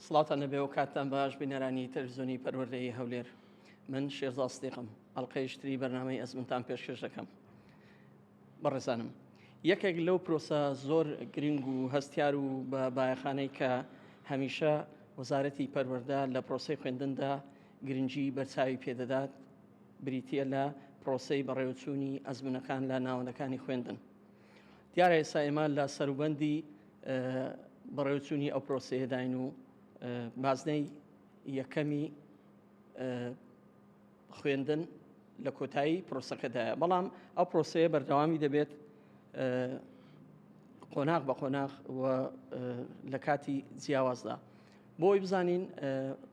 سڵاتان لەبێ و کاتتان باش بینەرانی تەلڤیزیۆنی پەروەردەی هەولێر. من شێرزاد سدیقم، ئەڵقەیشتری بەرنامەی ئەزمنتان پێشکەش دەکەم. بەڕێزانم، یەکێک لەو پرۆسە زۆر گرنگ و هەستیار و بە بایەخانەی کە هەمیشە وەزارەتی پەروەردە لە پرۆسەی خوێندندا گرنگی بەرچاوی پێدەدات بریتیە لە پرۆسەی بەڕێوەچوونی ئەزمونەکان لە ناوەندەکانی خوێندن. دیارە ئێستا ئێمە لە سەروبەندی بەڕێوەچوونی ئەو پرۆسەیەداین و بازنەی یەکەمی خوێندن لە کۆتایی پرۆسەکەدایە، بەڵام ئەو پرۆسەیە بەردەوامی دەبێت قۆناغ بە قۆناغ و لە کاتی جیاوازدا بۆی بزانین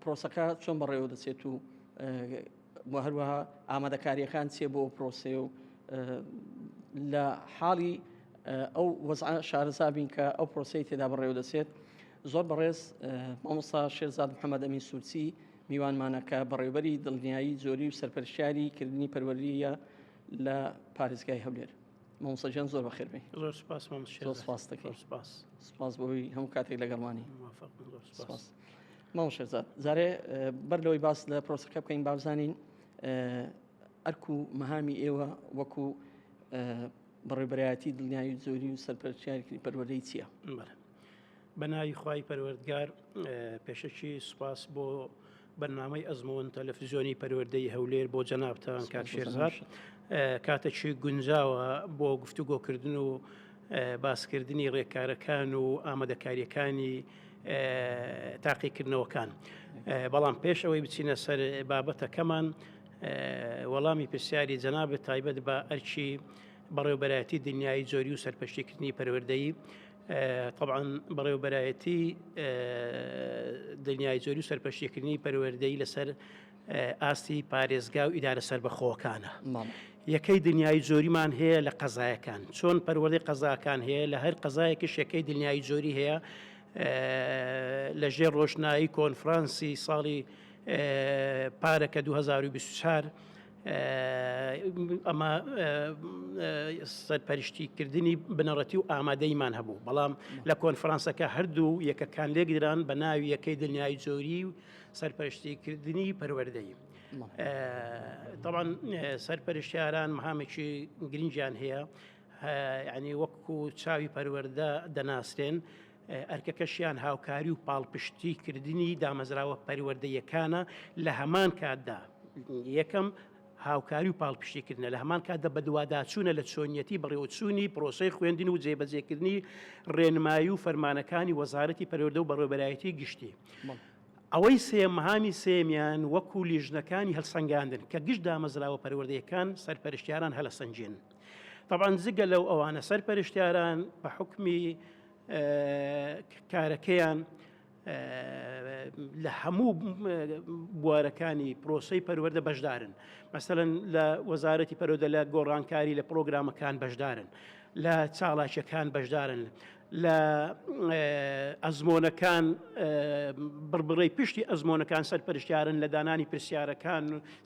پرۆسەکە چۆن بەڕێوە دەچێت و هەروەها ئامادەکاریەکان چێ بۆ پرۆسێ و لە حاڵی ئەو وەزع شارەزابین کە ئەو پرۆسەی تێدا بەڕێوە دەچێت. زۆر بەڕێز مامۆستا شێرزاد محەممەد ئەمین سوورچی میوانمانەکە بەڕێوەبەری دڵنیایی جۆری و سەرپەرشتیاری کردنی پەروەردیە لە پارێزگای هەولێر. مامۆستا گیان زۆر بەخێر بێ. زۆر سپاس سپاس دەکەین. سپاس بۆی هەموو کاتێک لەگەڵمانی. مامۆ شێرزاد، زارێ بەر لەوەی باس لە پرۆسەکە بکەین با بزانین ئەرک و مەهامی ئێوە وەکو بەڕێبەرایەتی دڵنیایی جۆری و سەرپەرشتیاری پەروەردەی چییە؟ بە ناوی خوای پەروەردگار، پێشەکی سوپاس بۆ بەرنامەی ئەزمون تەلەڤیزیۆنی پەروەردەی هەولێر بۆ جەنابتان کاک شێرزاد، کاتێکی گونجاوە بۆ گفتوگۆکردن و باسکردنی ڕێکارەکان و ئامادەکاریەکانی تاقیکردنەوەکان. بەڵام پێش ئەوەی بچینە سەر بابەتەکەمان، وەڵامی پرسیاری جەنابێت تایبەت بە ئەرکی بەڕێوەبەرایەتی دنیای جۆری و سەرپەرشتیکردنی پەروەردەیی. طبعا بەڕێوەبەرایەتی دنیای جۆری و سەرپەرشتیکردنی پەروەردەیی لەسەر ئاستی پارێزگا و ئیدارە سەربەخۆوەکانە. یەکەی دنیای جۆریمان هەیە لە قەزایەکان، چۆن پەروەردەی قەزاکان هەیە، لە هەر قەزایەکیش یەکەی دنیای جۆری هەیە. لە ژێر ڕۆژنایی کۆنفرانسی ساڵی پارەکە 2024 ئەمە سەرپەرشتیکردنی بنەڕەتی و ئامادەیمان هەبوو، بەڵام لە کۆنفرانسەکە هەردوو یەکەکان لێگران بە ناوی یەکەی دنیای جۆری و سەرپەرشتیکردنی پەروەردەیی. طبعا سەرپەرشتیاران مەهامێکی گرنگیان هەیە، یعنی وەکو چاوی پەروەردە دەناسرێن، ئەرکەکەشیان هاوکاری و پاڵپشتیکردنی دامەزراوە پەروەردەیەکانە. لە هەمان کاتدا یەکەم هاوکاری و پاڵپشتیکردنە، لە هەمان کاتدا بەدواداچوونە لە چۆنیەتی بەڕێوەچوونی پرۆسەی خوێندن و جێبەجێکردنی ڕێنمایی و فەرمانەکانی وەزارەتی پەروەردە و بەڕێوەبەرایەتی گشتی. ئەوەی سێم مەهامی سێمیان وەکو لیژنەکانی هەڵسەنگاندن کە گشت دامەزراوە پەروەردەیەکان سەرپەرشتیاران هەڵەسەنجێن. طبعا جگە لەو ئەوانە سەرپەرشتیاران بە حکمی کارەکەیان لە هەموو بوارەکانی پرۆسەی پەروەردە بەشدارن. مەسەڵەن لە وەزارەتی پەروەردە لە گۆڕانکاری لە پرۆگرامەکان بەشدارن، لە چاڵاکیەکان بەشدارن، لە ئەزمۆنەکان بڕبڕی پشتی ئەزمۆنەکان سەرپەرشتیارن، لە دانانی پرسیارەکان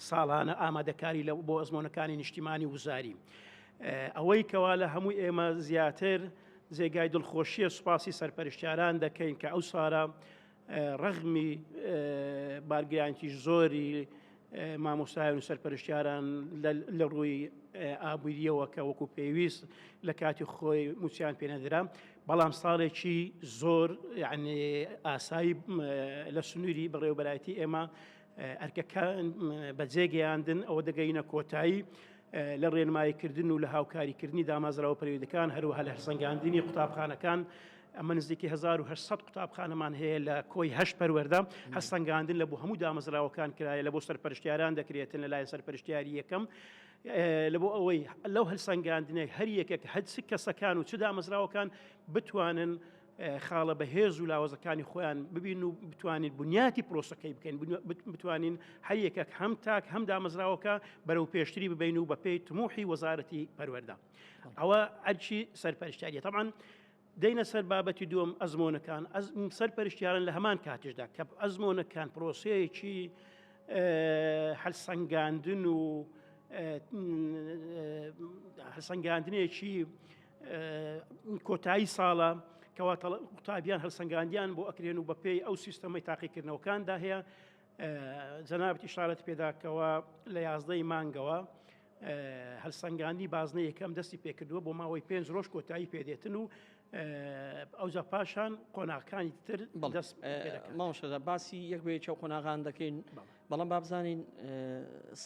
ساڵانە ئامادەکاری بۆ ئەزمۆنەکانی نیشتیمانی وزاری. ئەوەی کەوا لە هەموو ئێمە زیاتر جێگای دڵخۆشیە سوپاسی سەرپەرشتیاران دەکەین کە ئەو سارە ڕەغمی بارگرانکی زۆری مامۆستایان و سەرپەرشتیاران لە ڕووی ئابوووریەوە کە وەکو پێویست لە کاتی خۆی موچیان پێنەدرا، بەڵام ساڵێکی زۆر یعنی ئاسایی لە سنووری بەڕێوەبەرایەتی ئێمە ئەرکەکان بەجێگەیاندن ئەوە دەگەینە کۆتایی لە ڕێنماییکردن و لە هاوکاریکردنی دامەزراوە پەروەردەکان، هەروەها لە هەڵسەنگاندنی قوتابخانەکان. ئەمە نزیکی 1800 قوتابخانەمان هەیە لە کۆی 8 پەروەردە. هەڵسەنگاندن لە بۆ هەموو دامەزراوەکان کرایە، لە بۆ سەرپەرشتیاران دەکرێتن لەلایەن سەرپەرشتیاری یەکەم، لە بۆ ئەوەی لەو هەڵسەنگاندنەی هەر یەکێک هەد کەسەکان و چ دامەزراوەکان بتوانن خاڵە بەهێز و لاوەزەکانی خۆیان ببین و بتوانین بنیاتی پرۆسەکەی بکەین، بتوانین هەر یەکێک هەم تاک هەم دامەزراوەکە بەرەو پێشتری ببین و بە پێی تموحی وەزارەتی پەروەردە. ئەوە ئەرکی سەرپەرشتیاریە. طبعا دەینە سەر بابەتی دووەم ئەزمۆنەکان. سەرپەرشتیاران لە هەمان کاتیشدا کە ئەزمۆنەکان پرۆسەیەکی هەڵسەنگاندن و هەڵسەنگاندنێکی کۆتایی ساڵە کەوا قوتابیان هەڵسەنگاندیان بۆ ئەکرێن و بە پێی ئەو سیستەمەی تاقیکردنەوەکاندا هەیە. جەنابەت ئیشارەت پێداکەوە لە 11 مانگەوە هەڵسەنگاندی بازنەی یەکەم دەستی پێکردووە بۆ ماوەی 5 ڕۆژ کۆتایی پێدێتن و ئەوجا پاشان قۆناغەکانی تر دەست مامۆشەدا باسی یەک بێ چەو قۆناغان دەکەین، بەڵام بابزانین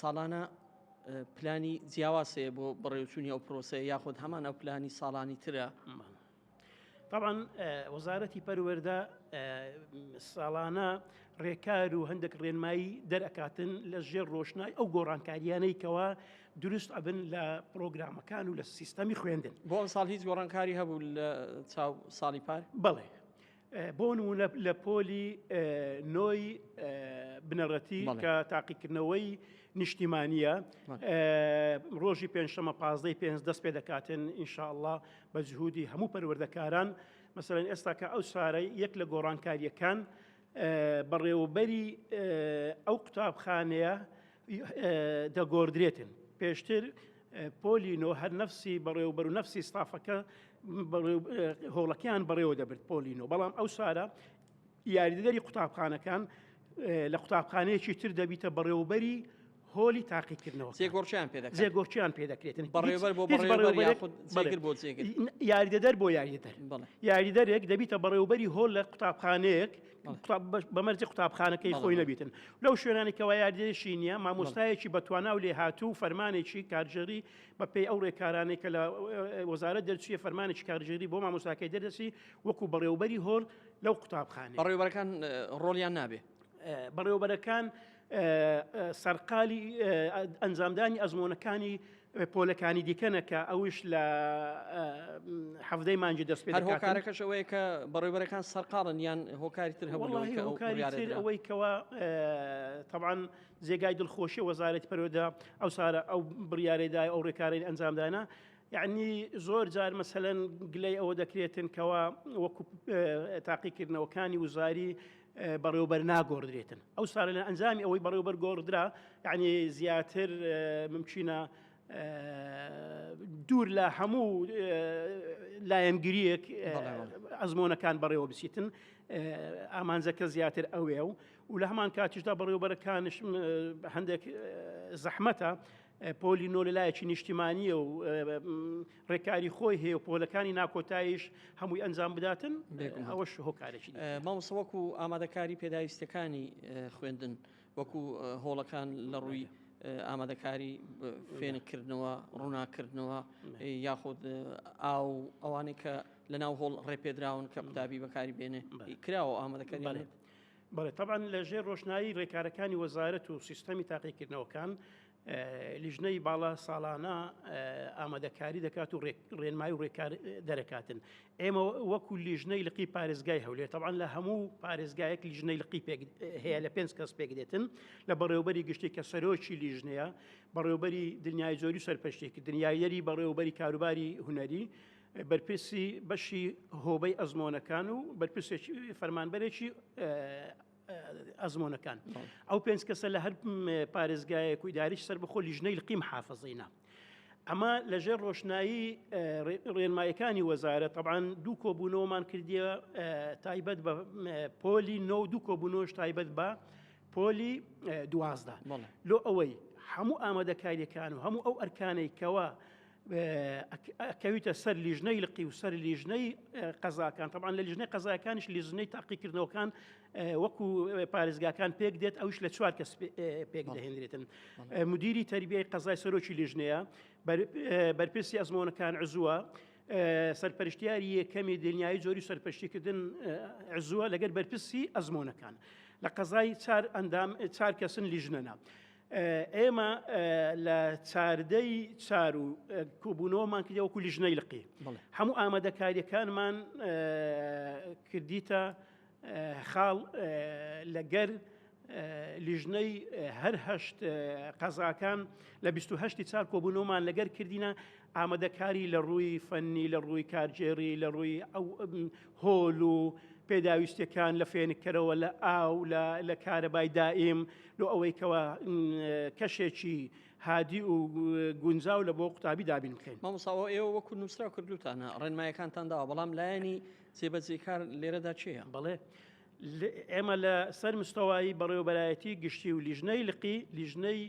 ساڵانە پلانی جیاواسەیە بۆ بەڕێوچوونی ئەو پرۆسەیە یاخود هەمان ئەو پلانی ساڵانی ترە. طبعا وەزارەتی پەروەردە ساڵانە ڕێکار و هەندێک ڕێنمایی دەرەکاتن لە ژێر ڕۆشنای ئەو گۆڕانکاریانەی کەوا دروست ئەبن لە پرۆگرامەکان و لە سیستەمی خوێندن. بۆ ئەم ساڵ هیچ گۆڕانکاری هەبوو لە چاو ساڵی پار؟ بەڵێ، بۆ نمونە لە پۆلی نۆی بنەڕەتی کە تاقیکردنەوەی نیشتیمانیە ڕۆژی پێنجشەمە 15 پێنج دەست پێ دەکاتن ئینشاءالله بە جهودی هەموو پەروەردەکاران. مەسەڵەن ئێستا کە ئەو سارەی یەک لە گۆڕانکاریەکان بەڕێوەبەری ئەو قوتابخانەیە دەگۆڕدرێتن. پێشتر پۆلینۆ هەر نەفسی بەڕێوەبەر و نەفسی ستافەکە هۆڵەکەیان بەڕێوە دەبرد پۆلینۆ، بەڵام ئەو سارە یاریدەری قوتابخانەکان لە قوتابخانەیەکی تر دەبیتە بەڕێوەبەری هۆلی تاقیکردنەوە، جێگۆرچیان پێ دەکرێتن. بەڕێوەبەر بۆ بەڕێوەبەر یاخود جێگر بۆ جێگر، یاریدەدەر بۆ یاریدەر، یاریدەرێک دەبیتە بەڕێوەبەری هۆل لە قوتابخانەیەک بەمەرجی قوتابخانەکەی خۆی نەبیتن. لەو شوێنانێکەوە یاریدەرێکی نییە، مامۆستایەکی بەتوانا و لێهاتوو فەرمانێکی کارژێری بەپێی ئەو ڕێکارانەی کە لە وەزارەت دەرچوویە فەرمانێکی کارژێری بۆ مامۆستاکەی دەردەسی وەکو بەڕێوەبەری هۆل لەو قوتابخانە. بەڕێوەبەرەکان ڕۆڵیان نابێ، بەڕێوەبەرەکان سەرقالی ئەنجامدانی ئەزمۆنەکانی پۆلەکانی دیکەنەکە ئەوش لە حەفدەی مانجی دەست پێ دەکات. هۆکارەکەش ئەوەیە کە بەڕێوەبەرەکان سەرقاڵن یان هۆکاری تر هەبوو؟ هۆکاری تر ئەوەی کەوا طبعاً جێگای دڵخۆشی وەزارەتی پەروەردە ئەو سارە ئەو بڕیارەدای ئەو ڕێکارەی ئەنجامدانا، یعنی زۆر جار مەسەلەن گلەی ئەوە دەکرێتن کەوا وەکو تاقیکردنەوەکانی وزاری بەڕێوەبەر ناگۆڕدرێتن. ئەو سارە لە ئەنجامی ئەوەی بەڕێوەبەر گۆڕدرا، یعنی زیاتر ممکنە دوور لە هەموو لایەنگریەک ئەزمۆنەکان بەڕێوە بچیتن، ئامانجەکە زیاتر ئەوێ و لە هەمان کاتیشدا بەڕێوەبەرەکانش هەندێک زەحمەتە پۆلینۆ لەلایەکی نیشتیمانیە و ڕێکاری خۆی هەیە و پۆلەکانی ناکۆتاییش هەمووی ئەنجام بداتن، ئەوەش هۆکارێکی. مامۆستا وەکو ئامادەکاری پێداویستەکانی خوێندن وەکو هۆڵەکان لە ڕووی ئامادەکاری فێنکردنەوە، ڕووناکردنەوە یاخود ئەوانەی کە لە ناو هۆڵ ڕێپێدراون کە قوتابی بەکاری بێنێ کراوە ئامادەکاری؟ بەڵێ، طبعاً لە ژێر ڕۆشنایی ڕێکارەکانی وەزارەت و سیستەمی تاقیکردنەوەکان لیژنەی باڵا ساڵانە ئامادەکاری دەکات و ڕێنمایی و ڕێکار دەرەکاتن. ئێمە وەکو لیژنەی لقی پارێزگای هەولێر، طبعاً لە هەموو پارێزگایەک لیژنەی لقی هەیە لە 5 کەس پێکدێتن لە بەڕێوەبەری گشتی کە سەرۆکی لیژنەیە، بەڕێوەبەری دنیای زۆری و سەرپەرشتێکی دنیایەری، بەڕێوەبەری کاروباری هونەری، بەرپرسی بەشی هۆبەی ئەزمۆنەکان و بەرپرسێکی فەرمانبەرێکی ئەزمۆنەکان. ئەو 5 کەسە لە هەر پارێزگایەک و ئیداریش سەر بەخۆ لیژنەی لقی محافظینە. ئەمە لە ژێر ڕۆشنایی ڕێنمایەکانی وەزارەت طبعاً دوو کۆبوونەوەمان کردیە تایبەت بە پۆلی نۆ و دوو کۆبوونەوەش تایبەت بە پۆلی 12. لۆ ئەوەی هەموو ئامادەکاریەکان و هەموو ئەو ئەرکانەی کەوا ئەکەویتە سەر لیژنەی لقی و سەر لیژنەی قەزاکان، طبعاً لە لیژنەی قەزاکانیش لیژنەی تاقیکردنەوەکان وەکو پارێزگاکان پێک دێت، ئەوش لە 4 کەس پێک دەهێنرێتن. مدیری تەربیەی قەزای سەرۆکی لیژنەیە، بەرپرسی ئەزمۆنەکان عزووە، سەرپەرشتیاری یەکەمی دنیای زۆری سەرپەرشتیکردن عزووە لەگەر بەرپرسی ئەزمۆنەکان. لە قەزای 4 کەسن لیژنەنا. ئێمە لە چاردەی 4 و کۆبوونەوەمان کردی وەکو لیژنەی لقی، هەموو ئامادەکاریەکانمان کردیتە خاڵ لەگەر لیژنەی هەر 8 قەزاکان لە 28 4 کۆبوونەوەمان لەگەر کردینە ئامادەکاری لە ڕووی فەنی، لە ڕووی کارجێری، لە ڕووی ئەو هۆل و پێداویستەکان لە فێنکەرەوە لە ئاو لە کارەبای دائیم لۆ ئەوەی کەوا کەشێکی هادی و گونجاو لە بۆ قوتابی دابین بکەین. مامۆستا ئێوە وەکو نووسرا و کردوتانە ڕێنمایەکانتان داوە بەڵام لایەنی جێبەجێکار لێرەدا چییە؟ بەڵێ ئێمە لە سەر مستەوایی بەڕێوەبەرایەتی گشتی و لیژنەی لقی لیژنەی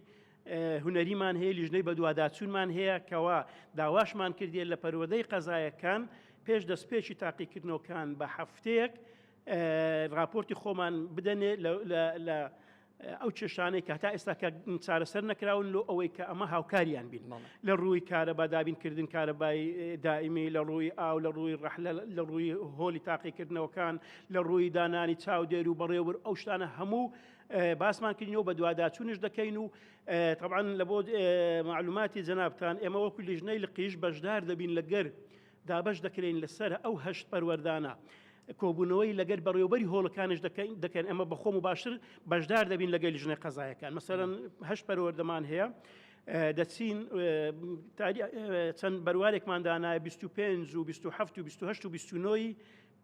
هونەریمان هەیە لیژنەی بە دوواداچوونمان هەیە کەوا داواشمان کردێت لە پەروەدەی قەزایەکان پێش دەستپێکی تاقیکردنەوەکان بە هەفتەیەک راپۆرتی خۆمان بدەنێ لە ئەو کێشانەی کە هەتا ئێستا کە چارەسەر نەکراون لۆ ئەوەی کە ئەمە هاوکاریان بین لە ڕووی کارەبا دابینکردن کارەبای دائیمی لە ڕووی ئاو لە ڕووی ڕەحلە لە ڕووی هۆلی تاقیکردنەوەکان لە ڕووی دانانی چاودێر و بەڕێوەبەر ئەو شتانە هەموو باسمان کردنەوە بە دوواداچوونش دەکەین و طبعاً لە بۆ معلوماتی جەنابتان ئێمە وەکو لیژنەی لقیش بەشدار دەبین لەگەر دابەش دەکرێن لەسەر ئەو هەشت پەروەردانە کۆبوونەوەی لەگەر بەڕێوەبەری هۆڵەکانش دەکەن ئەمە بەخۆم و باشتر بەشدار دەبین لەگەر لیژنەی قەزایەکان مەسەرەن هەشت پەروەردەمان هەیە دەچین چەند بەروارێکمان دانایە 25 و 27 و 28 و 29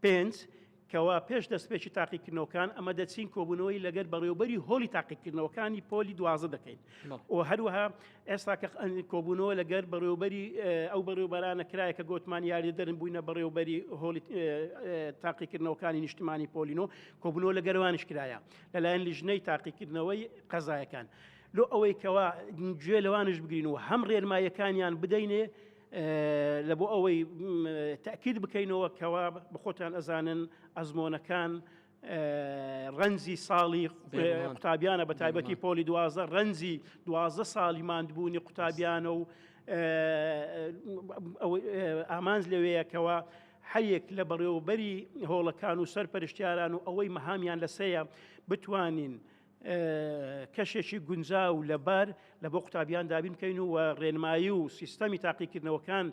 5 کەوا پێش دەستپێکی تاقیکردنەوەکان ئەمە دەچین کۆبوونەوەی لەگەر بەڕێوەبەری هۆڵی تاقیکردنەوەکانی پۆلی 12 دەکەین و هەروەها ئێستا کە کۆبوونەوە لەگەر بەڕێوەبەری ئەو بەڕێوەبەرانە کرایە کە گوتمان یاریدەرن بووینە بەڕێوەبەری هۆڵی تاقیکردنەوەکانی نیشتیمانی پۆلینۆ کۆبوونەوە لەگەروانش کرایە لەلایەن لیژنەی تاقیکردنەوەی قەزایەکان لۆ ئەوەی کەوا گوێ لەوانش بگرین و هەم ڕێنمایەکانیان بدەینێ لە بۆ ئەوەی تاکید بکەینەوە کەوا بخۆتان ئەزانن ئەزمۆنەکان ڕەنزی ساڵی قوتابیانە بە تایبەتی پۆلی 12 ڕەنزی 12 ساڵی ماندبوونی قوتابیانە و ئامانج لەوەیە کەوا هەیەک لە بەڕێوەبەری هۆڵەکان و سەرپەرشتیاران و ئەوەی مەهامیان لەسەیە بتوانین کەشێکی گونجاو لەبەر لە بۆ قوتابیان دابین بکەین و ڕێنمایی و سیستەمی تاقیکردنەوەکان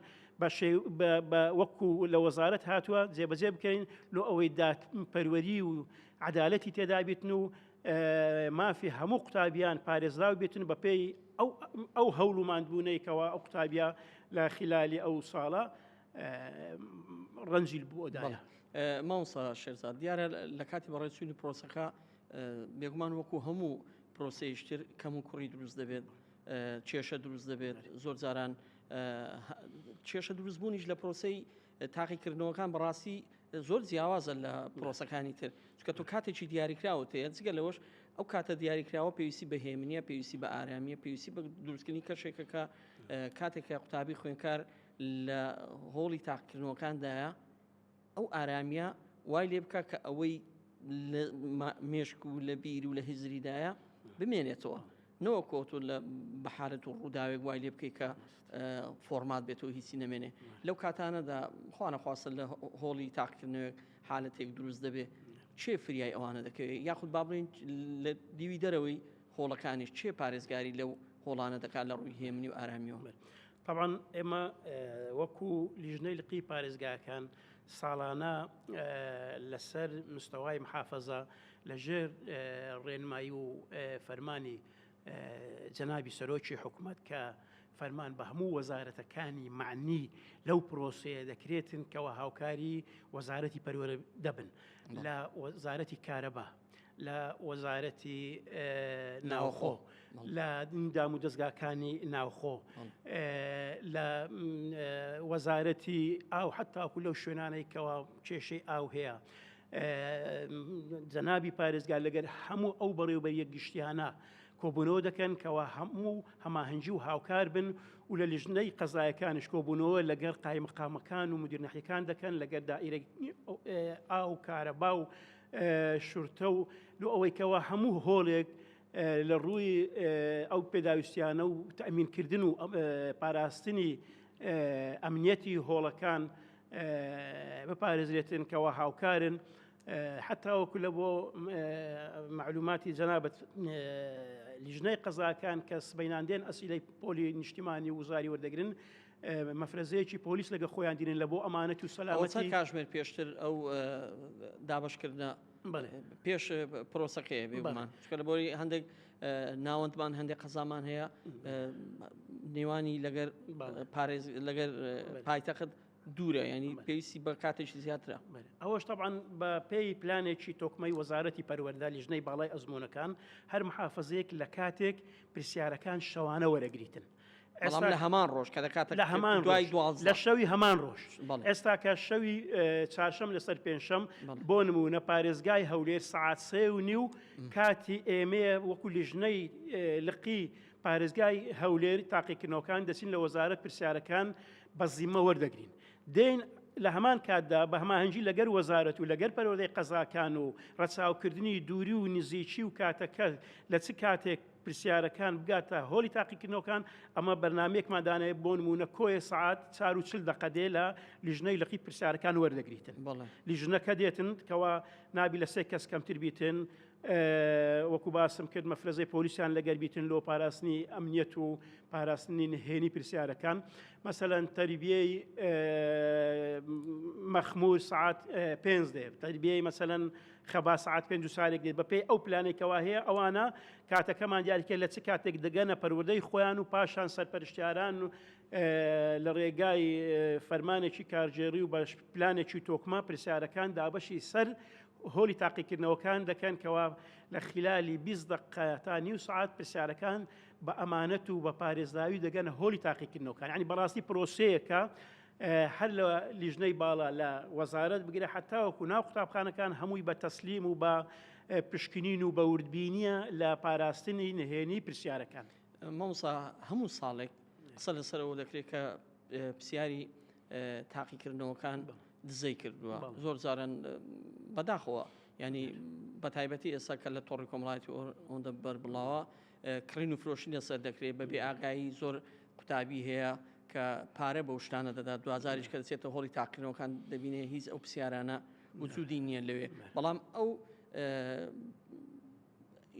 وەکو لە وەزارەت هاتووە جێبەجێ بکەین لۆ ئەوەی پەروەری و عەدالەتی تێدا بێتن و مافی هەموو قوتابیان پارێزراو بێتن بە پێی ئەو هەوڵ و ماندبوونەی کەوا ئەو قوتابیا لە خلالی ئەو ساڵە ڕەنجی بۆدایە. مامۆستا شێرزاد دیارە لە کاتی بەڕێوەچوونی پرۆسەکە بێگومان وەکو هەموو پرۆسەیشتر کەم و کوڕی دروست دەبێت کێشە دروست دەبێت زۆر جاران کێشە دروستبوونیش لە پرۆسەی تاقیکردنەوەکان بەڕاستی زۆر جیاوازە لە پرۆسەکانی تر چکە تۆ کاتێکی دیاریکراوە تەیە جگە لەوەش ئەو کاتە دیاریکراوە پێویستی بە هێمنیە پێویستی بە ئارامیە پێویستی بە دروستکردنی کەشێکەکە کاتێکە قوتابی خوێنکار لە هۆڵی تاقیکردنەوەکاندایە ئەو ئارامیە وای لێ بکە کە ئەوەی لە مێشک و لە بیر و لە هزریدایە بمێنێتەوە نەوە کۆتو لە بەحالت و ڕووداوێک وای لێ بکەی کە فۆرمات بێتەوە هیچی نەمێنێ لەو کاتانەدا خوانەخواستە لە هۆڵی تاقیکردنەوەک حالەتێک دروست دەبێت چێ فریای ئەوانە دەکەوێت یاخود بابڕین لە دیوی دەرەوەی هۆڵەکانیش چێ پارێزگاری لەو هۆڵانە دەکات لە ڕووی هێمنی و ئارامیەوە طبعاً ئێمە وەکو لیژنەی لقی پارێزگاکان ساڵانە لەسەر مستەوای محافەزە لەژێر ڕێنمایی و فەرمانی جەنابی سەرۆکی حکوومەت کە فەرمان بە هەموو وەزارەتەکانی معنی لەو پرۆسەیە دەکرێتن کەەوە هاوکاری وەزارەتی پەروەرە دەبن لە وەزارەتی کارەبا لە وەزارەتی ناوخۆ لە دام و دەستگاکانی ناوخۆ لە وەزارەتی ئاو حتاکو لەو شوێنانەی کەوا کێشەی ئاو هەیە جەنابی پارێزگار لەگەر هەموو ئەو بەڕێوەبەریە گشتیانە کۆبوونەوە دەکەن کەوا هەموو هەماهەنگی و هاوکار بن و لە لیژنەی قەزایەکانش کۆبوونەوە لەگەر قایمەقامەکان و مدیرنەحیەکان دەکەن لەگەر دائیرە ئاو کارەبا و شورتە و لۆ ئەوەی کەوا هەموو هۆڵێک لە ڕووی ئەو پێداویستیانە و تەمینکردن و پاراستنی ئەمنیەتی هۆڵەکان بپارێزرێتن کەوا هاوکارن حتى وكل بو معلوماتي جنابة لجنة قضاء كان كسبيناندين أسئلة بولي نجتماعي وزاري وردقرن مفرزيكي بوليس لقى خويا دين لبو أمانة وسلامتي أو كاشمير بيشتر أو دابش كردنا بيش بروسكي بيمان شكل بوري هندق ناوند مان هندق قضاء مان هي نيواني لقى باريس لقى بايتخد دوورە ینی پێویستی بە کاتێکی زیاترە. ئەوەش طبعاً بە پێی پلانێکی تۆکمەی وەزارەتی پەروەردە لیژنەی باڵای ئەزمونونەکان هەر محافظەیەک لە کاتێک پرسیارەکان شەوانە وەرەگریتن. بەڵام لە هەمان ڕۆژ کە دەکاتە لە هەمان دوای لە شەوی هەمان ڕۆژ بەڵێ. ئێستا کە شەوی چارشەم لەسەر پێنجشەم بۆ نمونە پارێزگای هەولێر سعات 3:30 کاتی ئێمەیە وەکو لیژنەی لقی پارێزگای هەولێر تاقیکردنەوەکان دەچین لە وەزارەت پرسیارەکان بە زیمە وەردەگرین. دێن لە هەمان کاتدا بە هەماهەنگی لەگەر وەزارەت و لەگەر پەروەردەی قەزاکان و ڕەچاوکردنی دووری و نزیکی و کاتەکە لە چ کاتێک پرسیارەکان بگاتە هۆڵی تاقیکردنەوەکان ئەمە بەرنامەیەکمادانەیە بۆ نمونە کۆیە سعات 4:40 دقەدێ لە لیژنەی لەقی پرسیارەکان وەردەگریتن. لیژنەکە دێتن کەوا نابی لە 3 کەس کەمتر بیتن وەکو باسم کرد مەفرەزەی پۆلیسیان لەگەر بیتن لۆ پاراستنی ئەمنیەت و پاراستنی نهێنی پرسیارەکان مەسەلەن تەریبیەی مەخمور سعات 5 دێ تەریبیەی مەسەلەن خەبا سعات 5 سالێک دێت بەپێی ئەو پلانێکەوە هەیە ئەوانە کاتەکەمان دیاریکە لە چ کاتێک دەگەنە پەروەردەی خۆیان و پاشان سەرپەرشتیاران و لە ڕێگای فەرمانێکی کارژێری و بەش پلانێکی تۆکمە پرسیارەکان دابەشی سەر هۆلی تاقیکردنەوەکان دەکەن کەوا لە خلالی 20 دقە تا نیو سعات پرسیارەکان بە ئەمانەت و بە پارێزراوی دەگەنە هۆلی تاقیکردنەوەکان ینی بەڕاستی پرۆسەیەکە هەر لە لیژنەی باڵا لە وەزارەت بگرێ حتاوەکو ناو قوتابخانەکان هەمووی بە تەسلیم و بە پشکنین و بە وردبینیە لە پاراستنی نهێنی پرسیارەکان. مامۆستا هەموو ساڵێک قسە لەسەرەوە دەکرێت کە پرسیاری تاقیکردنەوەکان دزەی کردووە زۆر جارن بەداخەوە ینی بە تایبەتی ئێستا کە لە تۆڕی کۆمەڵایەتی ئەوەندە بەربڵاوە کڕین و فرۆشی لەسەر دەکرێت بەبێ ئاگایی زۆر قوتابی هەیە کە پارە بە شتانە دەدات دوزاریش کە دەچێتە هۆڵی تاقیکردنەوەکان دەبینێ هیچ ئەو پرسیارانە وجودی نییە لەوێ بەڵام ئەو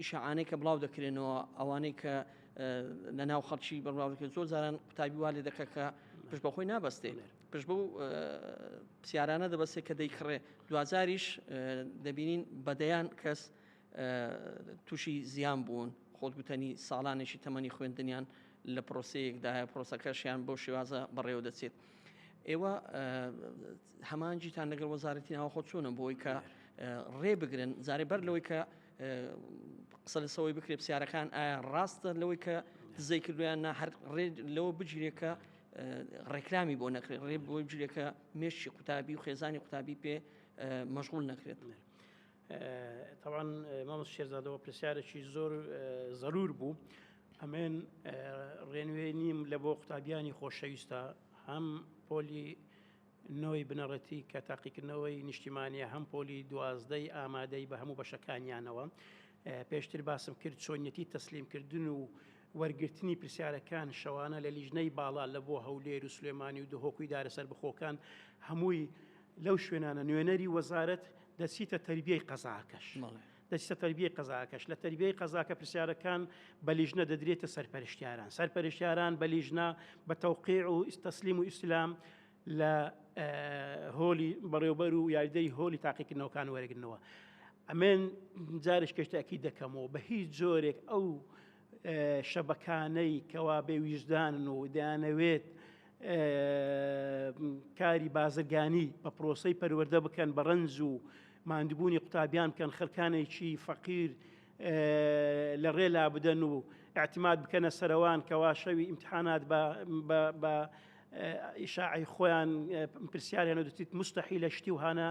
ئیشعانەی کە بڵاو دەکرێنەوە ئەوانەی کە لە ناو خەڵکی بەڕاو دەکرێت زۆر جاران قوتابی وا لێ دەکە کە پشت بەخۆی نابەستێ پشت بەو پرسیارانە دەبەستێت کە دەیکڕێ دوزاریش دەبینین بەدەیان کەس تووشی زیان بوون خۆت گوتنی ساڵانێکی تەمەنی خوێندنیان لە پرۆسەیەکداە پرۆسەکەشیان بۆ شێوازە بەڕێوە دەچێت. ئێوە هەمانجیتان لەگەڵ وەزارەتی ناوخۆ چوونە بۆی کە ڕێ بگرن زارێ بەر لەوەی کە قسە لەسەوەی بکرێ پرسیارەکان ئایا ڕاستە لەوەی کە دزەی کردویان هەر ڕێ لەوە بگیرێکە ڕێکلامی بۆ نەکرێت ڕێ بۆی بگیرێکە مێشتی قوتابی و خێزانی قوتابی پێ مەشغول نەکرێت. طبعاً مامۆستا شێرزادەوە پرسیارێکی زۆر زەرور بوو ئەمێن ڕێنوێ نیم لە بۆ قوتابیانی خۆشەویستە هەم پۆلی نەوەی بنەڕەتی کە تاقیکردنەوەی نیشتیمانیە هەم پۆلی 12 ئامادەی بە هەموو بەشەکانیانەوە پێشتر باسم کرد چۆنیەتی تەسلیمکردن و وەرگرتنی پرسیارەکان شەوانە لە لیژنەی باڵا لە بۆ هەولێر و سلێمانی و دهۆکوی دارەسەر بخۆکان هەمووی لەو شوێنانە نوێنەری وەزارەت دەچیتە تەربیەی قەزاکەش دەچیتە تەربیەی قەزاکەش لە تەربیەی قەزاکە پرسیارەکان بە لیژنە دەدرێتە سەرپەرشتیاران بە لیژنە بە تەوقیع و تەسلیم و ئیستیلام لە هۆلی بەڕێوەبەر و یاریدەری هۆلی تاقیکردنەوەکان وەرەگرنەوە. ئەمێن جارش کەشتێکی دەکەمەوە بە هیچ جۆرێک ئەو شەبەکانەی کەوا بێویژدان و دەیانەوێت کاری بازرگانی بە پرۆسەی پەروەردە بکەن بە ڕەنج و ماندووبوونی قوتابیان بکەن خەڵکانێکی فەقیر لە ڕێلا بدەن و اعتماد بکەنە سەرەوان کەوا شەوی ئیمتحانات بە ئیشاعی خۆیان پرسیاریان دەتیت مستەحیلە شتی و هانە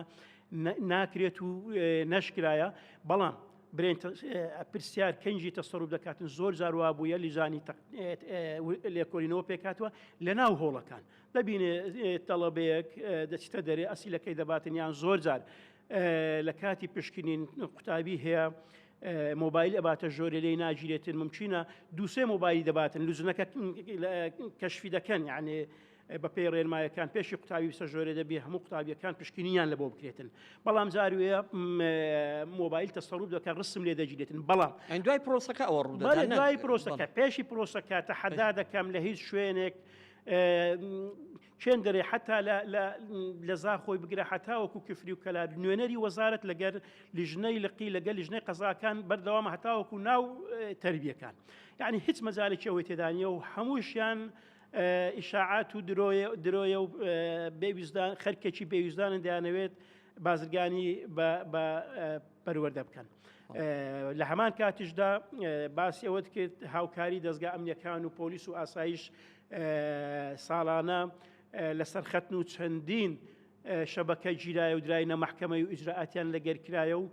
ناکرێت و نەشکرایە بەڵام برێن پرسیار کەنجی تەسەڕوف دەکاتن زۆر جار وا بووە لیژانی لێکۆڵینەوە پێکاتوە لە ناو هۆڵەکان دەبینێ تەڵەبەیەک دەچیتە دەرێ ئەسیلەکەی دەباتن یان زۆر جار لە کاتی پشکنین قوتابی هەیە مۆبایل ئەباتە ژۆرە لێی ناگیرێتن ممچینە دووسێ مۆبایلی دەباتن لوزنەکە کەشفی دەکەن یعنی بە پێی ڕێنمایەکان پێشی قوتابی بسە ژۆرە دەبێ هەموو قوتابیەکان پشکنیان لە بۆ بکرێتن بەڵام جاروەیە مۆبایل تەسەڕوف دەکات ڕسم لێ دەگیرێتن بەڵام دوای پرۆسەکە ئەوە ڕوودەدات دوای پرۆسەکە پێشی پرۆسەکە تەحەدا دەکەم لە هیچ شوێنێک چێن دەرێ حتا لە زاخۆی بگرە حتاوەکو کفری و کەلار نوێنەری وەزارەت لەگەر لیژنەی لقی لەگەر لیژنەی قەزاکان بەردەوام هەتاوەکو ناو تەربیەکان یعنی هیچ مەجالێکی ئەوەی تێدانیە و هەمووشیان ئیشاعات و درۆیە و بێویزدان خەرکێکی بێویزدانن دەیانەوێت بازرگانی بە پەروەردە بکەن. لە هەمان کاتیشدا باسی ئەوەت کرد هاوکاری دەستگا ئەمنیەکان و پۆلیس و ئاسایش ساڵانە لەسەر خەتن و چەندین شەبەکە گیرایە و درایە مەحکەمەی و ئیجراعاتیان لەگەرکرایە و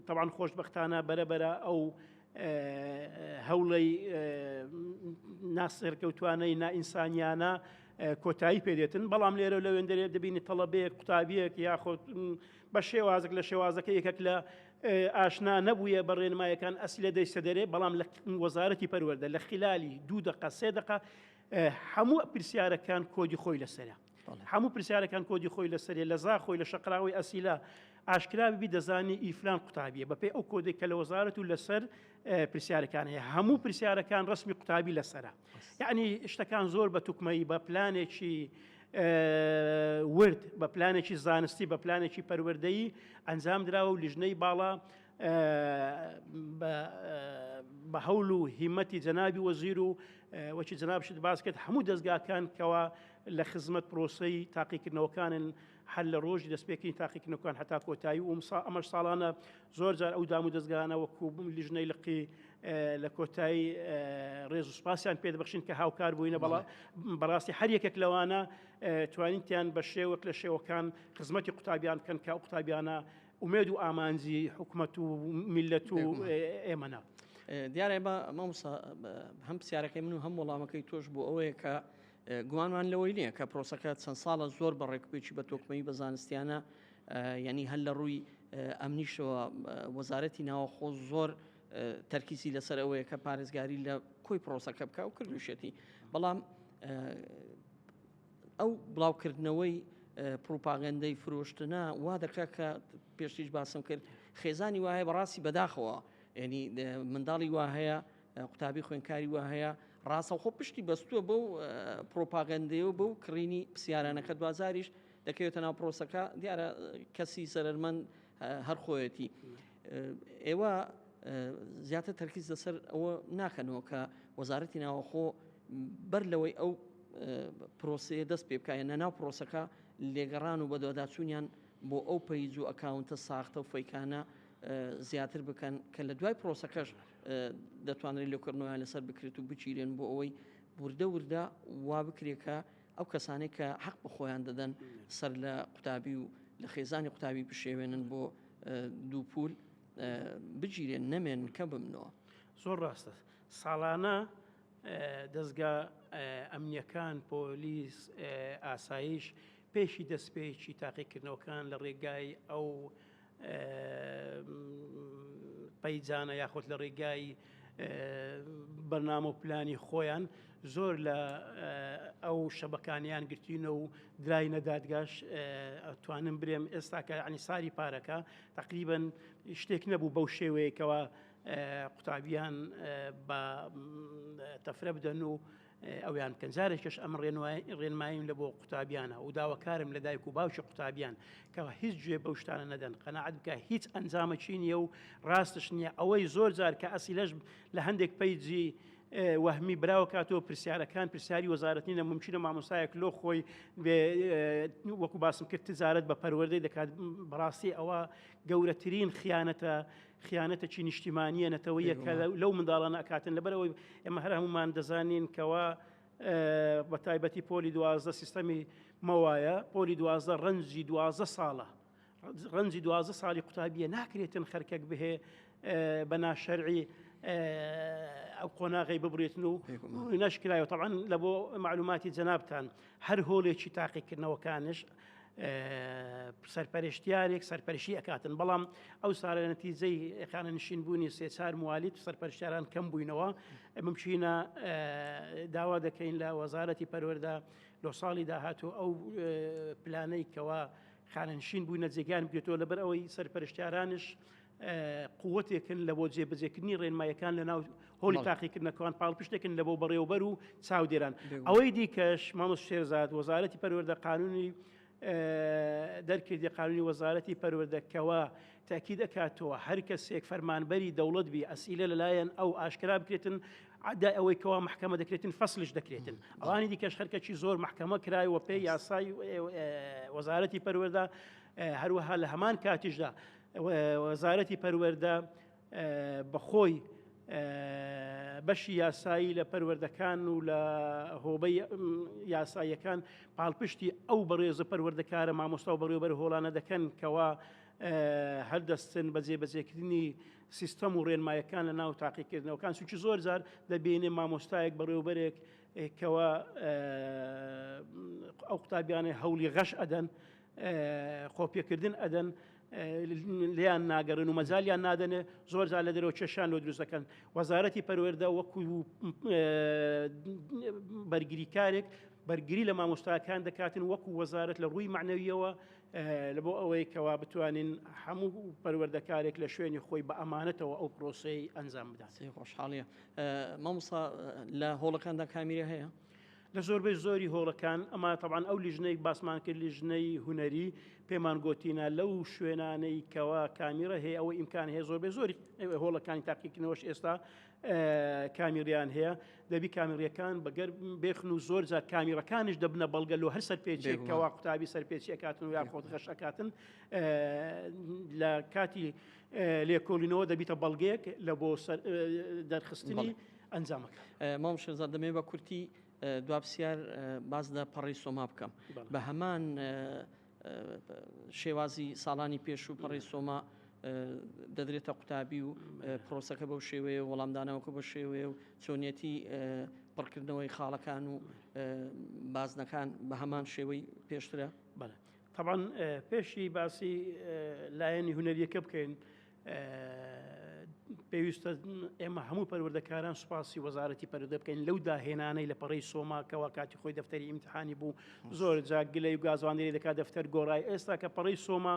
طبعاً خۆشبەختانە بەرەبەرە ئەو هەوڵەی ناسەرکەوتوانەی نائینسانیانە کۆتایی پێدێتن بەڵام لێرە لەوێندەرێ دەبینی تەڵەبەیەک قوتابیەک یاخۆ بە شێوازێک لە شێوازەکە یەکێک لە ئاشنا نەبوویە بە ڕێنمایەکان ئەسیلە دەیسە دەرێ بەڵام لە وەزارەتی پەروەردە لە خلالی 2 دقە 3 دقە هەموو پرسیارەکان کۆدی خۆی لەسەرە هەموو پرسیارەکان کۆدی خۆی لەسەرێ لە زاخۆی لە شەقراوی ئەسیلا ئاشکرا ببی دەزانی ئیفلان قوتابیە بەپێی ئەو کۆدێک کە لە وەزارەت و لەسەر پرسیارەکان هەیە هەموو پرسیارەکان ڕسمی قوتابی لەسەرە یعنی شتەکان زۆر بە توکمەی بە پلانێکی ورد بە پلانێکی زانستی بە پلانێکی پەروەردەیی ئەنجام درراوە و لیژنەی باڵا بە هەوڵ و هیمەتی جەنابی وەزیر و وەکی جەنابشت باس کرد هەموو دەستگاکان کەوا لە خزمەت پرۆسەی تاقیکردنەوەکانن هەر لە ڕۆژی دەستپێکی تاقیکردنەوەکان هەتا کۆتایی و ئەمەش ساڵانە زۆر جار ئەو دام و دەستگانە وەکو لیژنەی لقی لە کۆتایی ڕێز و سوپاسیان پێدەبخشین کە هاوکار بووینە بەڕاستی هەر یەکێک لەوانە توانیتیان بە شێوەک لە شێوەکان خزمەتی قوتابیان بکەن کە ئەو قوتابیانە ئومێد و ئامانجی حکوومەت و میلەت و ئێمەنا دیارە بە مامۆستا هەم پرسیارەکەی من و هەم وەڵامەکەی تۆش بۆ ئەوەیە کە گومانمان لەوەی نییە کە پرۆسەکە چەند ساڵە زۆر بە ڕێکپێکی بە تۆکمەی بە زانستیانە یعنی هەل لە ڕووی ئەمنیشەوە وەزارەتی ناوەخۆ زۆر تەرکیزی لەسەر ئەوەیە کە پارێزگاری لە کۆی پرۆسەکە بکە و کردوشێتی بەڵام ئەو بڵاوکردنەوەی پروپاگەندەی فرۆشتنە وا دەکات کە پێشتیش باسم کرد خێزانی وایە بەڕاستی بەداخەوە ینی منداڵی وا هەیە قوتابی خوێنکاری وا هەیە ڕاستە خۆ پشتی بەستووە بەو پرۆپاگەندەیە بەو کڕینی پرسیارانەکە دوازاریش دەکەوێتە ناو پرۆسەکە دیارە کەسی سەرەرمەند هەر خۆیەتی ئێوە زیاتر تەرکیز لەسەر ئەوە ناکەنەوە کە وەزارەتی ناوەخۆ بەر لەوەی ئەو پرۆسەیە دەست پێ بکایە نەناو پرۆسەکە لێگەڕان و بەدواداچوونیان بۆ ئەو پەیج و ئەکاونتە ساختە و فەیکانە زیاتر بکەن کە لە دوای پرۆسەکەش دەتوانێت لێکردنەوەیان لەسەر بکرێت و بچیرێن بۆ ئەوەی وردە وردە وا بکرێکە ئەو کەسانەی کە حەق بە خۆیان دەدەن سەر لە قوتابی و لە خێزانی قوتابی بشێوێنن بۆ دوو پول بگیرێن نەمێن کە بمنەوە. زۆر ڕاستە ساڵانە دەستگا ئەمنیەکان پۆلیس ئاسایش پێشی دەستپێکی تاقیکردنەوەکان لە ڕێگای ئەو پەیجانە یاخۆت لە ڕێگای بەرنامە و پلانی خۆیان زۆر لە ئەو شەبەکانیان گرتینە و درای نەدادگاش ئەتوانم برێم ئێستا کە عنی ساری پارەکە تقریبن شتێک نەبوو بەو شێوەیەکەوە قوتابیان بە تەفرە بدەن و ئەویان بکەن جارێکش ئەم ڕێنماییم لە بۆ قوتابیانە و داواکارم لە دایک و باوکی قوتابیان کەەوە هیچ گوێ بەو شتانە نەدەن قەناعەت بکە هیچ ئەنجامەچی نییە و ڕاستش نییە ئەوەی زۆر جار کە ئەسیلەش لە هەندێک پەیجی وەهمی براوە کاتەوە پرسیارەکان پرسیاری وەزارەتینە ممکنە مامۆستایەک لۆ خۆی وەکو باسم کرد تجارەت بە پەروەردەی دەکات بەڕاستی ئەوە گەورەترین خیانەتێکی نیشتیمانیە نەتەوەیە کە لەو منداڵانە ئەکاتن لەبەرەوەی ئێمە هەر هەمومان دەزانین کەوا بە تایبەتی پۆلی 12 سیستەمی مەوایە پۆلی 12 ڕەنجی 12 ساڵە ڕەنجی 12 ساڵی قوتابیە ناکرێتن خەرکەک بهێ بە ناشەرعی ئەو قۆناغی ببرێتن و نەشکرایەوە طبعاً لە بۆ معلوماتی جەنابتان هەر هۆڵێکی تاقیکردنەوەکانش سەرپەرشتیارێک سەرپەرشی ئەکاتن بەڵام ئەو سارە نەتیجەی ئەخانە نشینبوونی 3-4 موالیت سەرپەرشتیاران کەم بووینەوە ممکنە داوا دەکەین لە وەزارەتی پەروەردە لە ساڵی داهاتوو ئەو پلانەی کەوا خانەنشین بووینە جێگیان بێتەوە لەبەر ئەوەی سەرپەرشتیارانش قووەتێکن لە بۆ جێبەجێکردنی ڕێنمایەکان لە ناو هۆڵی تاقیکردنەکەوان پاڵپشتێکن لە بۆ بەڕێوەبەر و چاودێران ئەوەی دیکەش مامۆس شێرزاد وەزارەتی پەروەردە قانونی دەرکردی قانونی وەزارەتی پەروەردەکەوە تاکید دەکاتەوە هەر کەسێک فەرمانبەری دەوڵەت بی ئەسیلە لەلایەن ئەو ئاشکرا بکرێتن عدا ئەوەی کەوا محکەمە دەکرێتن فەسلش دەکرێتن ئەوانی دیکەش خەرکەی زۆر محکەمە کرایەوە پێی یاسای وەزارەتی پەروەردە هەروەها لە هەمان کاتیشدا وەزارەتی پەروەردە بەخۆی بەشی یاسایی لە پەروەردەکان و لە هۆبەی یاساییەکان پاڵپشتی ئەو بەڕێزە پەروەردەکارە مامۆستا و بەڕێوەبەر هۆڵانە دەکەن کەوا هەردەستن بە جێبەجێکردنی سیستەم و ڕێنمایەکان لە ناو تاقیکردنەوەکان سوچی زۆر جار دەبینێ مامۆستایەک بەڕێوەبەرێک کەوا ئەو قوتابیانە هەوڵی غەش ئەدەن خۆپێکردن ئەدەن لیان ناگەڕن و مەجالیان نادەنێ زۆر جار لە دەرەوە کێشان لۆ دروست دەکەن وەزارەتی پەروەردە وەکو بەرگریکارێک بەرگری لە مامۆستاکان دەکاتن وەکو وەزارەت لە ڕووی معنەویەوە لە بۆ ئەوەی کەوا بتوانین هەموو پەروەردەکارێک لە شوێنی خۆی بە ئەمانەتەوە ئەو پرۆسەی ئەنجام بدات. خۆشحاڵیە مامۆستا لە هۆڵەکاندا کامیرە هەیە؟ لە زۆربەی زۆری هۆڵەکان ئەمە طبعاً ئەو لیژنەی باسمان کرد لیژنەی هونەری پێمان گوتینە لەو شوێنانەی کەوا کامیرە هەیە ئەوە ئیمکان هەیە زۆربەی زۆری هۆڵەکانی تاقیکردنەوەش ئێستا کامیریان هەیە دەبی کامیریەکان بەگەر بێخن و زۆر جار کامیرەکانش دەبنە بەڵگە لۆ هەر سەرپێچێک کەوا قوتابی سەرپێچی ئەکاتن و یاخۆت غەش ئەکاتن لە کاتی لێکۆڵینەوە دەبیتە بەڵگەیەک لە بۆ دەرخستنی ئەنجامەکە. مام شێرزاد دەمێ بە کورتی دوابسیار باز لە پەڕی سۆما بکەم بە هەمان شێوازی ساڵانی پێش و پەڕی سۆما دەدرێتە قوتابی و پرۆسەکە بەو شێوەیە وەڵامدانەوەکە بە شێوەیە و چۆنیەتی پڕکردنەوەی خاڵەکان و بازنەکان بە هەمان شێوەی پێشترە؟ بەڵێ طبعاً پێشی باسی لایەنی هونەریەکە بکەین پێویستە ئێمە هەموو پەروەردەکاران سوپاسی وەزارەتی پەروەردە بکەین لەو داهێنانەی لە پەڕی سۆماکەوە کاتی خۆی دەفتەری ئیمتحانی بوو زۆر جاگلەی و گازوانێری دەکات دەفتەر گۆڕای ئێستا کە پەڕی سۆما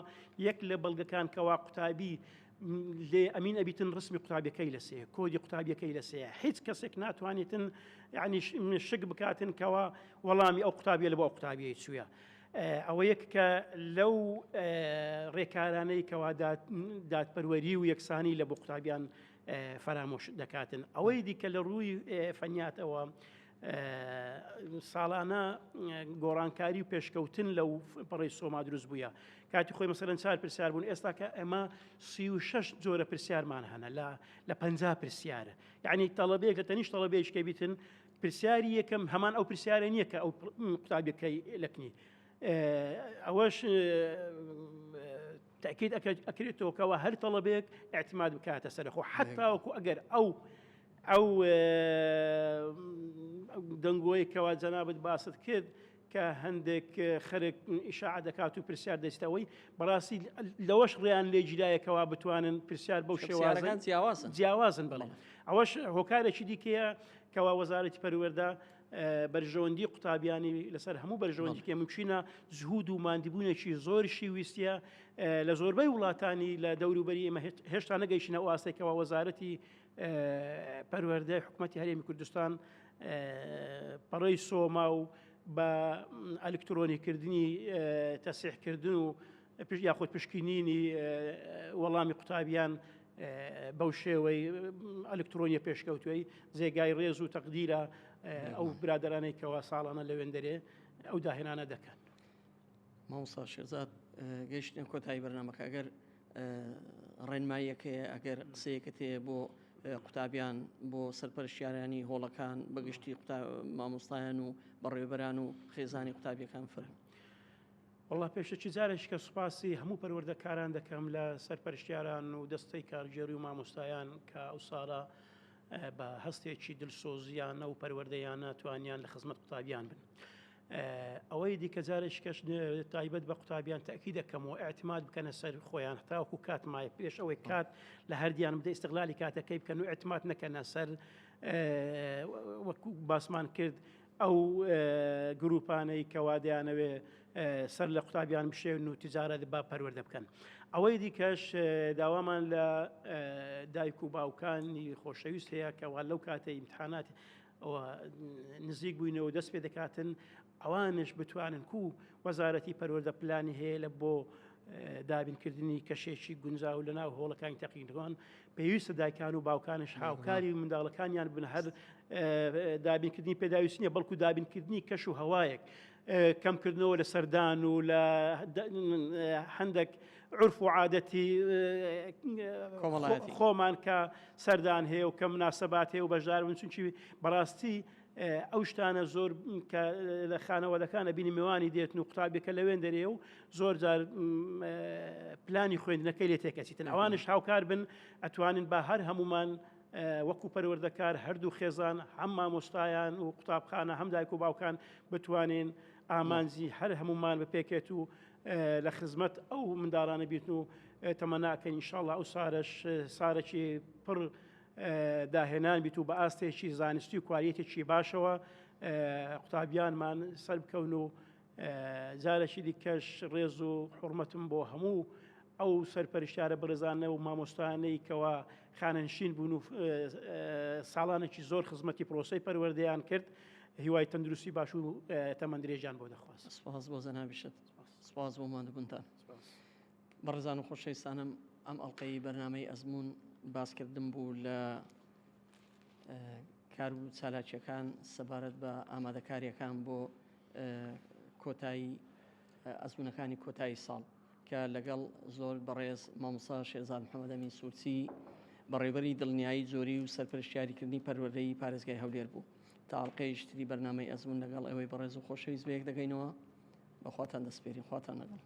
یەک لە بەڵگەکان کەوا قوتابی لێ ئەمین ئەبیتن ڕسمی قوتابیەکەی لەسێ کۆدی قوتابیەکەی لەسێ هیچ کەسێک ناتوانێتن یعنی شک بکاتن کەوا وەڵامی ئەو قوتابیە لە بۆ ئەو قوتابیەی چوویە ئەوە یەک کە لەو ڕێکارانەی کەوا دادپەروەری و یەکسانی لە بۆ قوتابیان فەرامۆش دەکاتن ئەوەی دیکە لە ڕووی فەنیاتەوە ساڵانە گۆڕانکاری و پێشکەوتن لەو پەڕی سۆما دروست بووە کاتی خۆی مەسەرەن 4 پرسیار بوون ئێستا کە ئەمە 36 جۆرە پرسیارمان هەنە لە 50 پرسیارە یعنی تەڵەبەیەک لە تەنیشت تەڵەبەیەکە بیتن پرسیاری یەکەم هەمان ئەو پرسیارە نییە کە ئەو قوتابیەکەی لەکنی ئەوەش تأكيد ئەکرێتەوە کەەوە هەر تەڵەبێک اعتماد بکاتە سەرخۆ حتاوەکو ئەگەر ئەو دەنگۆی کەوا جەنابەت باست کرد کە هەندێک خەرێک ئیشاع دەکات و پرسیار دەستەوەی بەڕاستی لەوەش ڕێیان لێ جیرایەکەوە بتوانن پرسیار بەو شێوازن جیاوازن بڵێ ئەوەش هۆکارێکی دیکەیە کەوا وەزارەتی پەروەردە بەرژەوەندی قوتابیانی لەسەر هەموو بەرژەوەندی کە ممچینە زهود و ماندیبوونێکی زۆرشی ویستە لە زۆربەی وڵاتانی لە دەوروبەری ئێمە هێشتا نەگەیشتنە ئەو ئاستێکەوە وەزارەتی پەروەردەی حکوومەتی هەرێمی کوردستان پەڕەی سۆما و بە ئەلکترۆنیکردنی تەسیحکردن و یاخود پشکنینی وەڵامی قوتابیان بەو شێوەی ئەلکترۆنیە پێشکەوتوی جێگای ڕێز و تەقدیرە ئەو برادرانەی کەوا ساڵانە لەوێندەرێ ئەو داهێنانە دەکەن. مامۆستا شێرزاد گەیشتن کۆتایی بەرنامەکە ئەگەر ڕێنماییەکەیە ئەگەر قسەیەکە هەیە بۆ قوتابیان بۆ سەرپەرشتیارانی هۆڵەکان بەگشتی مامۆستایان و بەڕێوەبەران و خێزانی قوتابیەکان فرن. والله پێشەکی جارێک کە سوپاسی هەموو پەروەردەکاران دەکەم لە سەرپەرشتیاران و دەستەی کارژێری و مامۆستایان کە ئەو ساڵە بە هەستێکی دلسۆزیانە و پەروەردەیانە توانیان لە خزمەت قوتابیان بن. ئەوەی دیکە جارێک کەش تایبەت بە قوتابیان تەکی دەکەم و ئاعتماد بکەنە سەر خۆیان تاوەکو کات مایە پێش ئەوەی کات لە هەردیان بدە ئیستیغلالی کاتەکەی بکەن و ئاعتماد نەکەنە سەر وەکو باسمان کرد ئەو گروپانەی کەوا دەیانەوێ سەر لە قوتابیان بشێن و تیجارەت با پەروەردە بکەن. ئەوەی دیکەش داوامان لە دایک و باوکانی خۆشەویست هەیە کەوا لەو کاتەی ئیمتحانات نزیک بووینەوە دەست پێ دەکاتن ئەوانش بتوانن کو وەزارەتی پەروەردە پلانی هەیە لە بۆ دابینکردنی کەشێکی گونجاو لە ناو هۆڵەکانی تەقییدوان پێویستە دایکان و باوکانش هاوکاری منداڵەکانیان بن هەر دابینکردنی پێداویست نیە بەڵکو دابینکردنی کەش و هەوایەک کەمکردنەوە لە سەردان و لە هەندێک عرف و عادەتی خۆمان کە سەردان هەیە و کە مناسەبات هەیە و بەشدار بن چونکی بەڕاستی ئەو شتانە زۆر کە لە خانەوەدەکانە بینی میوانی دێتن و قوتابێکە لەوێن دەرێ و زۆر جار پلانی خوێندنەکەی لێ تێکەچیتن ئەوانش هاوکار بن ئەتوانن بە هەر هەمومان وەکو پەروەردەکار هەردوو خێزان هەم مامۆستایان و قوتابخانە هەم دایک و باوکان بتوانین ئامانزی هەر هەمومان بپێکێت و لە خزمەت ئەو منداڵانە بیتن و تەمەناکەن ئینشاءڵڵا ئەو سارێکی پڕ داهێنان بیت و بە ئاستێکی زانستی و کواریەتێکی باشەوە قوتابیانمان سەر بکەون و جارێکی دیکەش ڕێز و حورمەتم بۆ هەموو ئەو سەرپەرشتیارە بەڕێزانە و مامۆستانەی کەوا خانەنشین بوون و ساڵانێکی زۆر خزمەتی پرۆسەی پەروەردەیان کرد هیوای تەندروستی باش و تەمەندرێژیان بۆ دەخواست. سپاس بۆ زەنابیشت، سپاس بۆ مادەبوونتان. بەڕێزان و خۆشەویستانم ئەم ئەڵقەی بەرنامەی ئەزمون باسکردن بوو لە کار و چالاکیەکان سەبارەت بە ئامادەکاریەکان بۆ کۆتایی ئەزمونەکانی کۆتایی ساڵ کە لەگەڵ زۆر بەڕێز مامۆستا شێرزاد محەممەد ئەمین سوورچی بەڕێوەبەری دڵنیایی جۆری و سەرپەرشتیاریکردنی پەروەردەی پارێزگای هەولێر بوو تا ئەڵقەی شتری بەرنامەی ئەزمون لەگەڵ ئەوەی بەڕێز و خۆشەویست بەیەک دەگەینەوە بەخواتان دەسپێری خواتان لەگەڵ.